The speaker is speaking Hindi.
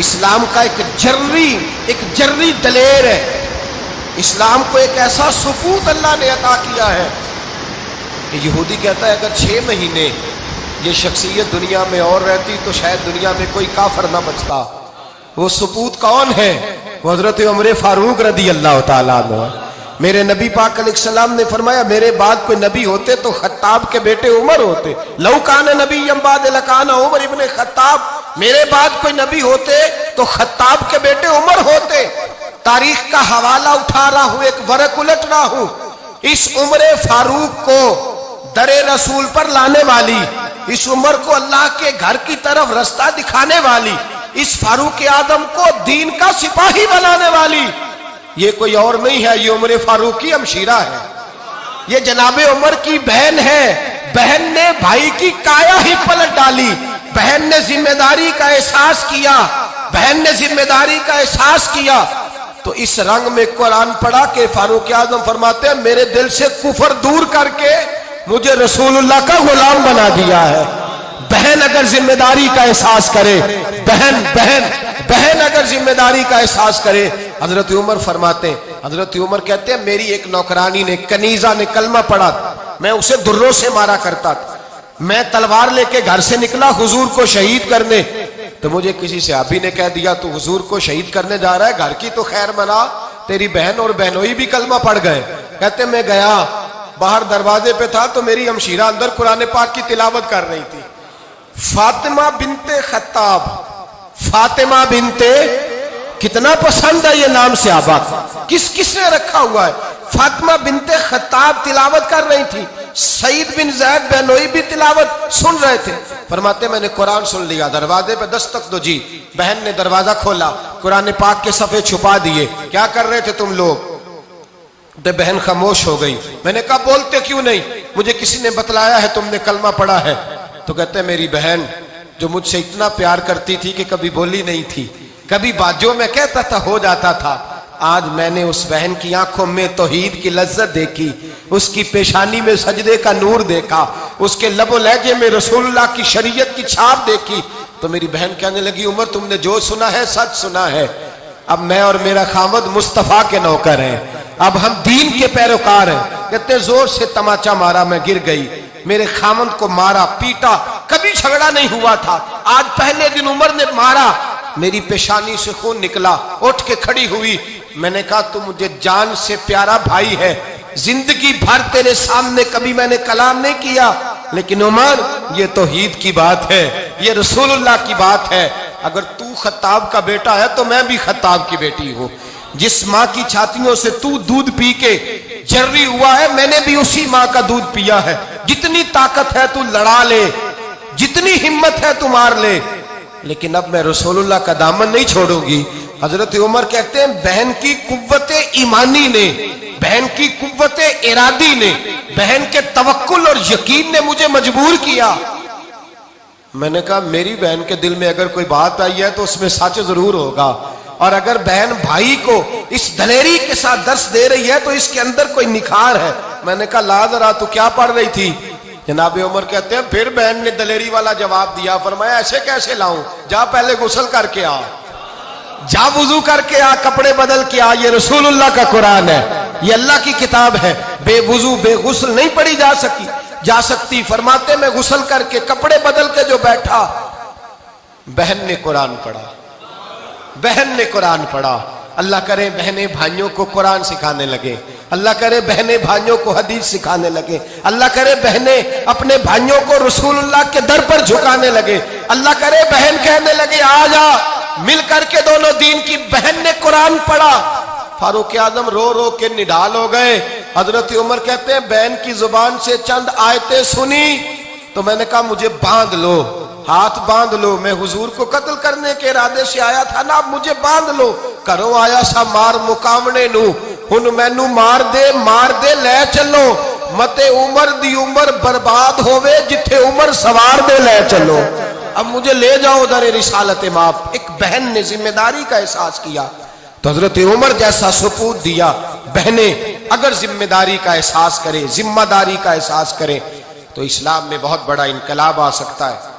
इस्लाम का एक जर्री दलेर है। इस्लाम को एक ऐसा सुकूत अल्लाह ने अता किया है कि यहूदी कहता है अगर 6 महीने ये शख्सियत दुनिया में और रहती तो शायद दुनिया में कोई काफर ना बचता। वो सुकूत कौन है? वो हजरत उमर फारूक रदी अल्लाह ताला अन्हु। मेरे नबी पाक अलैहिस्सलाम ने फरमाया मेरे बाद कोई नबी होते तो खत्ताब के बेटे उमर होते। लौ कान नबी बाद लकान उमर इब्ने खत्ताब, मेरे बाद कोई नबी होते तो खत्ताब के बेटे उमर होते। तारीख का हवाला उठा रहा हूं, एक वरक उलट रहा हूं। इस उमर फारूक को दरे रसूल पर लाने वाली, इस उमर को अल्लाह के घर की तरफ रास्ता दिखाने वाली, इस फारूक आदम को दीन का सिपाही बनाने वाली, ये कोई और नहीं है, ये उमर फारूक की हमशीरा है। ये जनाबे उमर की बहन है। बहन ने भाई की काया ही पलट डाली। बहन ने जिम्मेदारी का एहसास किया, बहन ने जिम्मेदारी का एहसास किया तो इस रंग में कुरान पढ़ा के फारूक आजम फरमाते हैं मेरे दिल से कुफर दूर करके मुझे रसूलुल्लाह का गुलाम बना दिया है। बहन अगर जिम्मेदारी का एहसास करे, बहन अगर जिम्मेदारी का एहसास करे। हजरत उमर फरमाते, हजरत उमर कहते हैं मेरी एक नौकरानी ने, कनीजा ने कलमा पढ़ा, मैं उसे दुर्रों से मारा करता था। मैं तलवार लेके घर से निकला हुजूर को शहीद करने, तो मुझे किसी सहाबी ने कह दिया तू हुजूर को शहीद करने जा रहा है, घर की तो खैर मना, तेरी बहन और बहनोई भी कलमा पढ़ गए। कहते मैं गया, बाहर दरवाजे पे था तो मेरी हमशीरा अंदर कुरान पाक की तिलावत कर रही थी। फातिमा बिनते खत्ताब, फातिमा बिनते, कितना पसंद है ये नाम से आबाद, किसने रखा हुआ है? फातिमा बिनते खत्ताब तिलावत कर रही थी। सईद बिन ज़ैद बेनोई भी तिलावत सुन रहे थे। फरमाते मैंने कुरान सुन लिया, दरवाजे पे दस्तक दो जी। बहन ने दरवाजा खोला, कुरान पाक के सफ़े छुपा दिए। क्या कर रहे थे तुम लोग? तो बहन खामोश हो गई। मैंने कहा बोलते क्यों नहीं? मुझे किसी ने बतलाया है तुमने कलमा पढ़ा है। तो कहते मेरी बहन जो मुझसे इतना प्यार करती थी कि कभी बोली नहीं थी, कभी बाजों में कहता था हो जाता था, आज मैंने उस बहन की आंखों में तौहीद की लज्जत देखी, उसकी पेशानी में सजदे का नूर देखा, उसके लबो लहजे में रसूलुल्लाह की शरीयत की छाप देखी। तो मेरी बहन कहने लगी उमर तुमने जो सुना है सच सुना है। अब मैं और मेरा खामद मुस्तफा के नौकर हैं, अब हम दीन के पैरोकार हैं। कितने जोर से तमाचा मारा, मैं गिर गई, मेरे खामद को मारा पीटा, कभी झगड़ा नहीं हुआ था, आज पहले दिन उमर ने मारा, मेरी पेशानी से खून निकला, उठ के खड़ी हुई। मैंने कहा तू मुझे जान से प्यारा भाई है, जिंदगी भर तेरे सामने कभी मैंने कलाम नहीं किया, लेकिन उमर ये तौहीद की बात है, ये रसूलुल्लाह की बात है। अगर तू खत्ताब का बेटा है तो मैं भी खत्ताब की बेटी हूँ। जिस माँ की छातियों से तू दूध पी के जर्री हुआ है, मैंने भी उसी माँ का दूध पिया है। जितनी ताकत है तू लड़ा ले, जितनी हिम्मत है तू मार ले, लेकिन अब मैं रसूलुल्लाह का दामन नहीं छोड़ूंगी। हजरत उमर कहते हैं बहन की कुव्वते ईमानी ने, बहन की कुव्वते इरादी ने, बहन के तवक्कुल और यकीन ने मुझे मजबूर किया। मैंने कहा मेरी बहन के दिल में अगर कोई बात आई है तो उसमें सच जरूर होगा, और अगर बहन भाई को इस दलेरी के साथ दर्श दे रही है तो इसके अंदर कोई निखार है। मैंने कहा ला जरा तू क्या पढ़ रही थी? जनाब उमर कहते हैं फिर बहन ने दलेरी वाला जवाब दिया। फरमाया ऐसे कैसे लाऊं? जा पहले गुस्ल करके आ, जा वुजू करके आ, कपड़े बदल के आ, ये रसूलुल्लाह का कुरान है, ये अल्लाह की किताब है। बेवुजू बेगुस्ल नहीं पढ़ी जा सकती। फरमाते मैं गुस्ल करके कपड़े बदल के जो बैठा, बहन ने कुरान पढ़ा, बहन ने कुरान पढ़ा। अल्लाह करे बहने भाइयों को कुरान सिखाने लगे, अल्लाह करे बहने भाइयों को हदीस सिखाने लगे, अल्लाह करे बहने अपने भाइयों को रसूलुल्लाह के दर पर झुकाने लगे, अल्लाह करे बहन कहने लगे आ जा मिल करके दोनों दीन की। बहन ने कुरान पढ़ा, फारूक आजम रो रो के निढाल हो गए। हजरत उमर कहते हैं बहन की जुबान से चंद आयतें सुनी तो मैंने कहा मुझे बांध लो, हाथ बांध लो, मैं हुजूर को कत्ल करने के इरादे से आया था ना, अब मुझे बांध लो। करो आया सा मार मुकामने नू, हुन मैनू मार दे ले चलो, मते उमर दी उमर बर्बाद होवे जिथे उमर सवार दे ले चलो। अब मुझे ले जाओ दर रिसालत माप। एक बहन ने जिम्मेदारी का एहसास किया तो हजरत उमर जैसा सुपूत दिया। बहने अगर जिम्मेदारी का एहसास करें, जिम्मेदारी का एहसास करें तो इस्लाम में बहुत बड़ा इनकलाब आ सकता है।